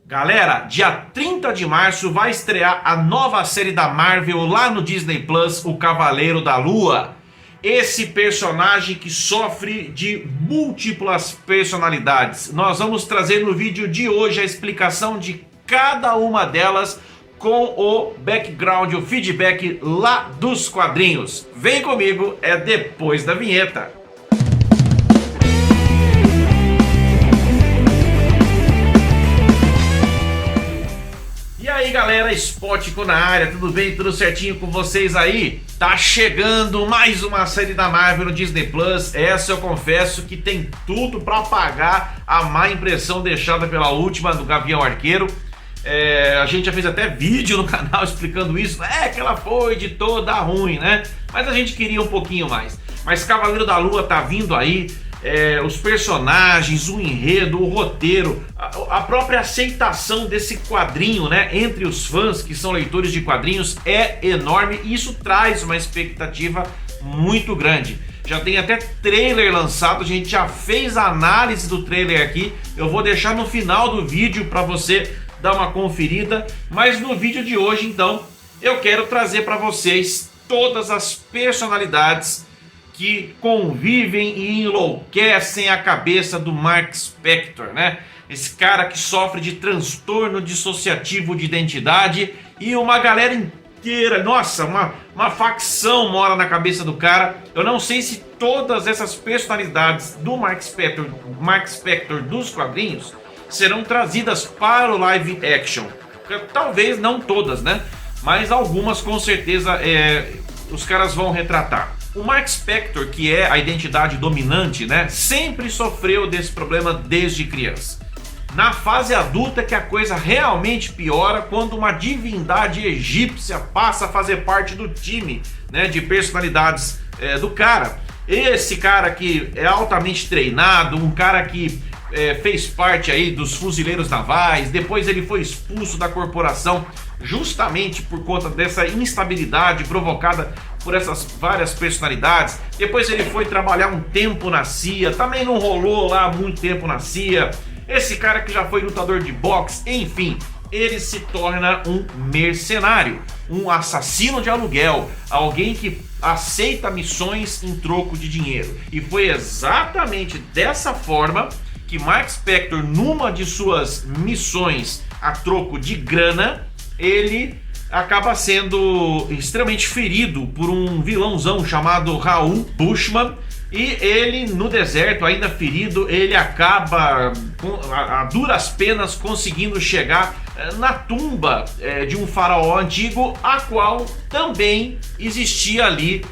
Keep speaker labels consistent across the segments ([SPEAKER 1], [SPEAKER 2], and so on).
[SPEAKER 1] Galera, dia 30 de março vai estrear a nova série da Marvel lá no Disney Plus, o Cavaleiro da Lua. Esse personagem que sofre de múltiplas personalidades. Nós vamos trazer no vídeo de hoje a explicação de cada uma delas com o background, o feedback lá dos quadrinhos. Vem comigo, é depois da vinheta. E aí galera, Spótico na área, tudo bem? Tudo certinho com vocês aí? Tá chegando mais uma série da Marvel no Disney Plus. Essa eu confesso que tem tudo pra apagar a má impressão deixada pela última do Gavião Arqueiro. A gente já fez até vídeo no canal explicando isso, que ela foi de toda ruim, né? Mas a gente queria um pouquinho mais. Mas Cavaleiro da Lua tá vindo aí. Os personagens, o enredo, o roteiro, a própria aceitação desse quadrinho, né, entre os fãs que são leitores de quadrinhos é enorme e isso traz uma expectativa muito grande. Já tem até trailer lançado, a gente já fez a análise do trailer aqui, eu vou deixar no final do vídeo para você dar uma conferida, mas no vídeo de hoje então eu quero trazer para vocês todas as personalidades que convivem e enlouquecem a cabeça do Mark Spector, né? Esse cara que sofre de transtorno dissociativo de identidade e uma galera inteira, nossa, uma facção mora na cabeça do cara. Eu não sei se todas essas personalidades do Mark Spector dos quadrinhos serão trazidas para o live action. Talvez não todas, né? Mas algumas com certeza os caras vão retratar. O Mark Spector, que é a identidade dominante, né, sempre sofreu desse problema desde criança. Na fase adulta que a coisa realmente piora quando uma divindade egípcia passa a fazer parte do time, né, de personalidades do cara. Esse cara que é altamente treinado, um cara que fez parte aí dos fuzileiros navais, depois ele foi expulso da corporação justamente por conta dessa instabilidade provocada por essas várias personalidades. Depois ele foi trabalhar um tempo na CIA, também não rolou lá muito tempo na CIA. Esse cara que já foi lutador de boxe, enfim, ele se torna um mercenário, um assassino de aluguel, alguém que aceita missões em troco de dinheiro. E foi exatamente dessa forma que Mark Spector, numa de suas missões a troco de grana, ele acaba sendo extremamente ferido por um vilãozão chamado Raul Bushman. E ele, no deserto, ainda ferido, ele acaba a duras penas conseguindo chegar na tumba de um faraó antigo, a qual também existia ali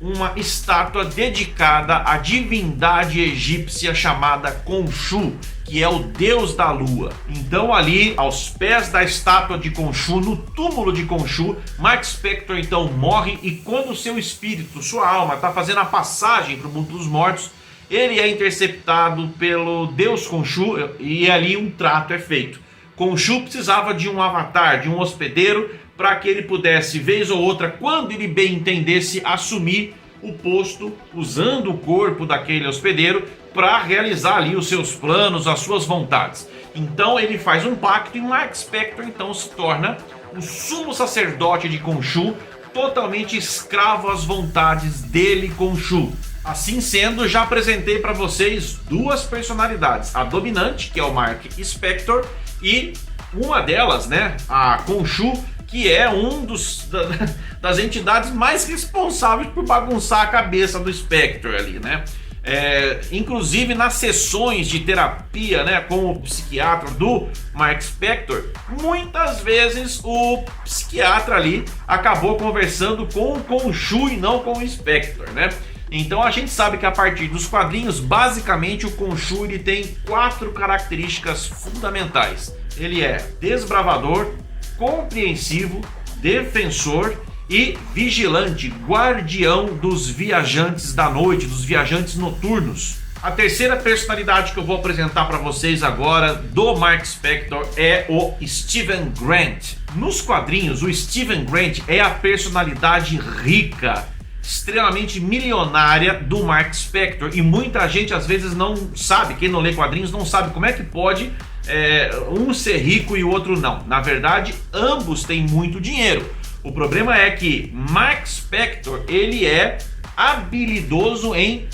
[SPEAKER 1] uma estátua dedicada à divindade egípcia chamada Khonshu, que é o deus da lua. Então ali, aos pés da estátua de Khonshu, no túmulo de Khonshu, Mark Spector então morre, e quando o seu espírito, sua alma, está fazendo a passagem para o mundo dos mortos, ele é interceptado pelo deus Khonshu e ali um trato é feito. Khonshu precisava de um avatar, de um hospedeiro, para que ele pudesse, vez ou outra, quando ele bem entendesse, assumir o posto, usando o corpo daquele hospedeiro para realizar ali os seus planos, as suas vontades. Então ele faz um pacto e Mark Spector então se torna o sumo sacerdote de Khonshu, totalmente escravo às vontades dele, Khonshu. Assim sendo, já apresentei para vocês duas personalidades, a dominante, que é o Mark Spector, e uma delas, né, a Khonshu, que é das entidades mais responsáveis por bagunçar a cabeça do Spector ali, né? Inclusive nas sessões de terapia, né, com o psiquiatra do Mark Spector, muitas vezes o psiquiatra ali acabou conversando com o Khonshu e não com o Spector, né? Então a gente sabe que a partir dos quadrinhos, basicamente o Khonshu ele tem 4 características fundamentais. Ele é desbravador, compreensivo, defensor e vigilante, guardião dos viajantes da noite, dos viajantes noturnos. A terceira personalidade que eu vou apresentar para vocês agora do Mark Spector é o Steven Grant. Nos quadrinhos, o Steven Grant é a personalidade rica, extremamente milionária do Mark Spector, e muita gente às vezes não sabe, quem não lê quadrinhos não sabe como é que pode um ser rico e o outro não. Na verdade, ambos têm muito dinheiro. O problema é que Mark Spector, ele é habilidoso em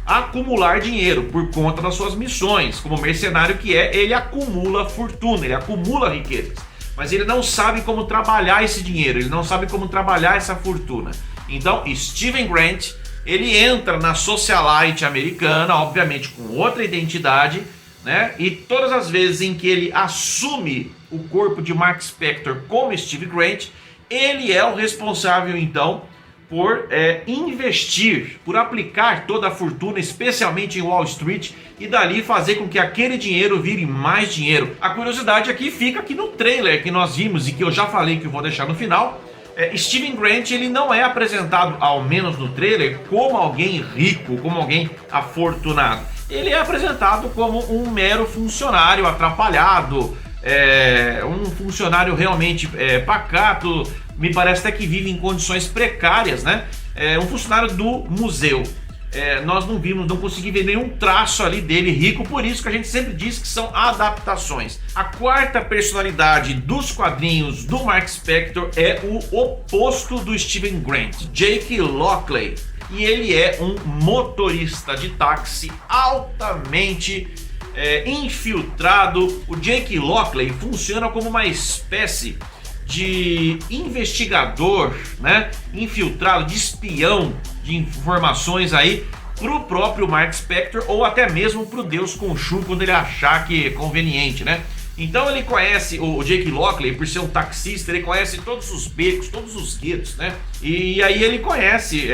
[SPEAKER 1] acumular dinheiro por conta das suas missões. Como mercenário que é, ele acumula fortuna, ele acumula riquezas. Mas ele não sabe como trabalhar esse dinheiro, ele não sabe como trabalhar essa fortuna. Então, Steven Grant, ele entra na socialite americana, obviamente com outra identidade, né? E todas as vezes em que ele assume o corpo de Mark Spector como Steve Grant, ele é o responsável, então, por investir, por aplicar toda a fortuna, especialmente em Wall Street, e dali fazer com que aquele dinheiro vire mais dinheiro. A curiosidade aqui fica que no trailer que nós vimos e que eu já falei que eu vou deixar no final, Steven Grant, ele não é apresentado, ao menos no trailer, como alguém rico, como alguém afortunado. Ele é apresentado como um mero funcionário atrapalhado, um funcionário realmente pacato, me parece até que vive em condições precárias, né? Um funcionário do museu. Nós não conseguimos ver nenhum traço ali dele rico, por isso que a gente sempre diz que são adaptações. A quarta personalidade dos quadrinhos do Mark Spector é o oposto do Steven Grant, Jake Lockley. E ele é um motorista de táxi altamente infiltrado. O Jake Lockley funciona como uma espécie de investigador, né, infiltrado, de espião de informações aí pro próprio Mark Spector ou até mesmo pro Deus Khonshu quando ele achar que é conveniente, né? Então ele conhece o Jake Lockley, por ser um taxista, ele conhece todos os becos, todos os guetos, né? E aí ele conhece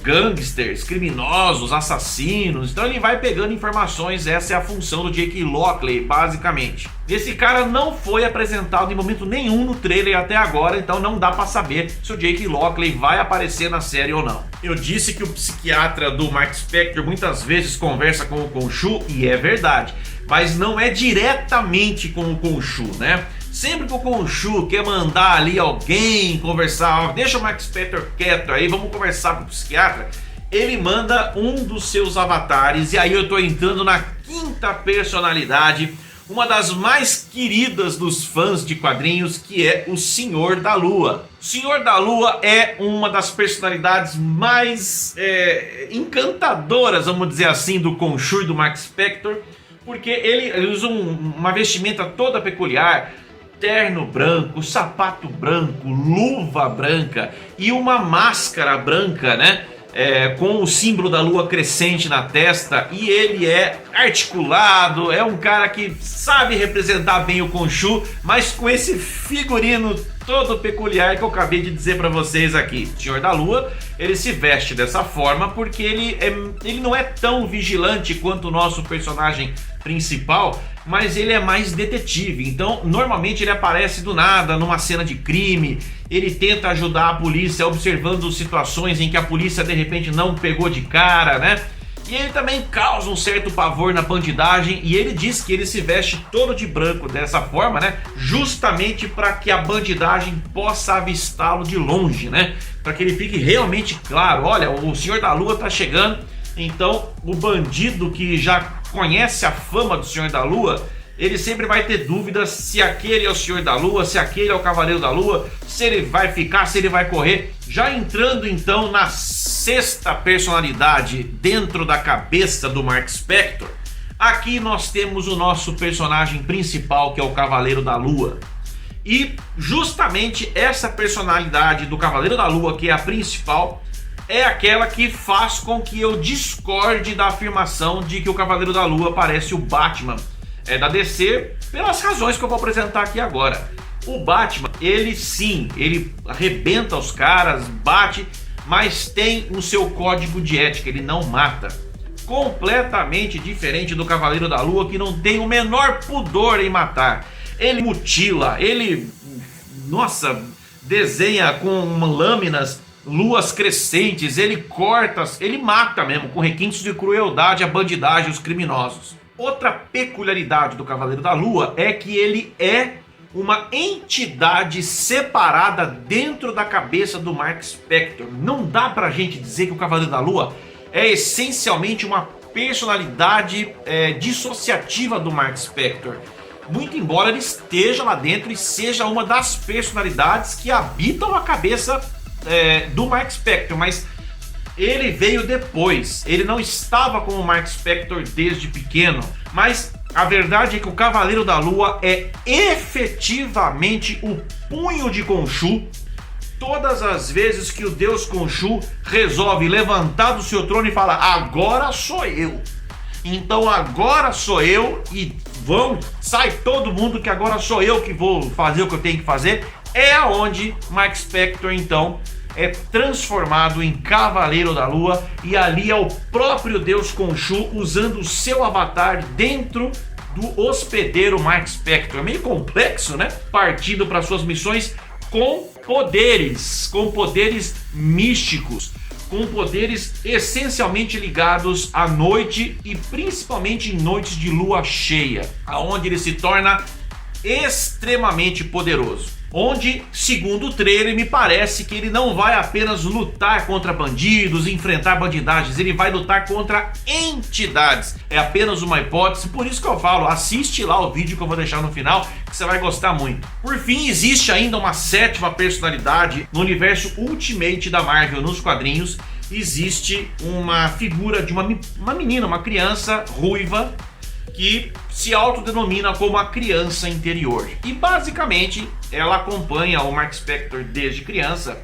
[SPEAKER 1] gangsters, criminosos, assassinos. Então ele vai pegando informações, essa é a função do Jake Lockley, basicamente. Esse cara não foi apresentado em momento nenhum no trailer até agora, então não dá pra saber se o Jake Lockley vai aparecer na série ou não. Eu disse que o psiquiatra do Mark Spector muitas vezes conversa com o Khonshu, e é verdade. Mas não é diretamente com o Khonshu, né? Sempre que o Khonshu quer mandar ali alguém conversar, deixa o Mark Spector quieto aí, vamos conversar com o psiquiatra, ele manda um dos seus avatares, e aí eu tô entrando na quinta personalidade, uma das mais queridas dos fãs de quadrinhos, que é o Senhor da Lua. O Senhor da Lua é uma das personalidades mais encantadoras, vamos dizer assim, do Khonshu e do Mark Spector, porque ele usa uma vestimenta toda peculiar, terno branco, sapato branco, luva branca e uma máscara branca, né? Com o símbolo da lua crescente na testa, e ele é articulado, é um cara que sabe representar bem o Khonshu, mas com esse figurino todo peculiar que eu acabei de dizer para vocês aqui. O Senhor da Lua, ele se veste dessa forma porque ele não é tão vigilante quanto o nosso personagem principal, mas ele é mais detetive. Então normalmente ele aparece do nada numa cena de crime, ele tenta ajudar a polícia observando situações em que a polícia de repente não pegou de cara, né? E ele também causa um certo pavor na bandidagem, e ele diz que ele se veste todo de branco dessa forma, né? Justamente para que a bandidagem possa avistá-lo de longe, né? Para que ele fique realmente claro, olha, o Senhor da Lua tá chegando. Então o bandido que já conhece a fama do Senhor da Lua, ele sempre vai ter dúvidas se aquele é o Senhor da Lua, se aquele é o Cavaleiro da Lua, se ele vai ficar, se ele vai correr. Já entrando então na sexta personalidade dentro da cabeça do Mark Spector, aqui nós temos o nosso personagem principal, que é o Cavaleiro da Lua. E justamente essa personalidade do Cavaleiro da Lua, que é a principal, é aquela que faz com que eu discorde da afirmação de que o Cavaleiro da Lua parece o Batman da DC, pelas razões que eu vou apresentar aqui agora. O Batman, ele sim, ele arrebenta os caras, bate, mas tem o seu código de ética, ele não mata. Completamente diferente do Cavaleiro da Lua, que não tem o menor pudor em matar. Ele mutila, ele, nossa, desenha com lâminas luas crescentes, ele corta, ele mata mesmo, com requintes de crueldade, a bandidagem, os criminosos. Outra peculiaridade do Cavaleiro da Lua é que ele é uma entidade separada dentro da cabeça do Mark Spector. Não dá pra gente dizer que o Cavaleiro da Lua é essencialmente uma personalidade dissociativa do Mark Spector. muito embora ele esteja lá dentro e seja uma das personalidades que habitam a cabeça do Mark Spector, mas ele veio depois, ele não estava com o Mark Spector desde pequeno, mas a verdade é que o Cavaleiro da Lua é efetivamente o punho de Khonshu. Todas as vezes que o deus Khonshu resolve levantar do seu trono e falar: agora sou eu, então agora sou eu, e sai todo mundo que agora sou eu que vou fazer o que eu tenho que fazer, é aonde Mark Spector então é transformado em Cavaleiro da Lua, e ali é o próprio deus Khonshu usando o seu avatar dentro do hospedeiro Mark Spector. É meio complexo, né? Partindo para suas missões com poderes místicos, com poderes essencialmente ligados à noite e principalmente em noites de lua cheia, aonde ele se torna extremamente poderoso. Onde, segundo o trailer, me parece que ele não vai apenas lutar contra bandidos, enfrentar bandidagens, ele vai lutar contra entidades. É apenas uma hipótese, por isso que eu falo, assiste lá o vídeo que eu vou deixar no final, que você vai gostar muito. Por fim, existe ainda uma sétima personalidade no universo Ultimate da Marvel, nos quadrinhos. Existe uma figura de uma menina, uma criança ruiva, que se autodenomina como a criança interior. E basicamente ela acompanha o Mark Spector desde criança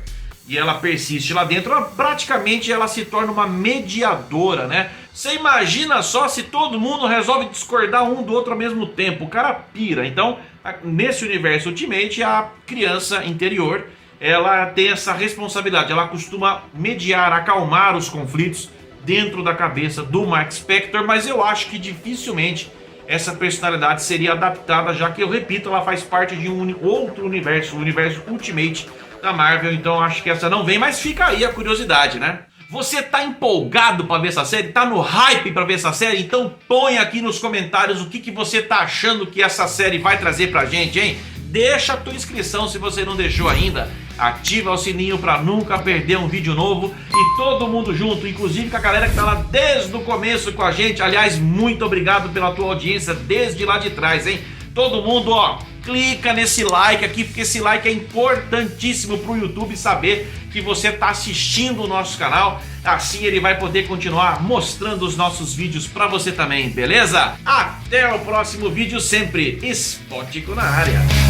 [SPEAKER 1] e ela persiste lá dentro. Praticamente ela se torna uma mediadora, né? Você imagina só se todo mundo resolve discordar um do outro ao mesmo tempo, o cara pira. Então, nesse universo Ultimate, a criança interior, ela tem essa responsabilidade, ela costuma mediar, acalmar os conflitos dentro da cabeça do Mark Spector, mas eu acho que dificilmente essa personalidade seria adaptada, já que, eu repito, ela faz parte de um outro universo, o universo Ultimate da Marvel, então eu acho que essa não vem, mas fica aí a curiosidade, né? Você tá empolgado para ver essa série? Tá no hype para ver essa série? Então põe aqui nos comentários o que você tá achando que essa série vai trazer pra gente, hein? Deixa a tua inscrição se você não deixou ainda. Ativa o sininho para nunca perder um vídeo novo. E todo mundo junto, inclusive com a galera que tá lá desde o começo com a gente. Aliás, muito obrigado pela tua audiência desde lá de trás, hein? Todo mundo, ó, clica nesse like aqui, porque esse like é importantíssimo pro YouTube saber que você tá assistindo o nosso canal. Assim ele vai poder continuar mostrando os nossos vídeos para você também, beleza? Até o próximo vídeo, sempre Spótico na área.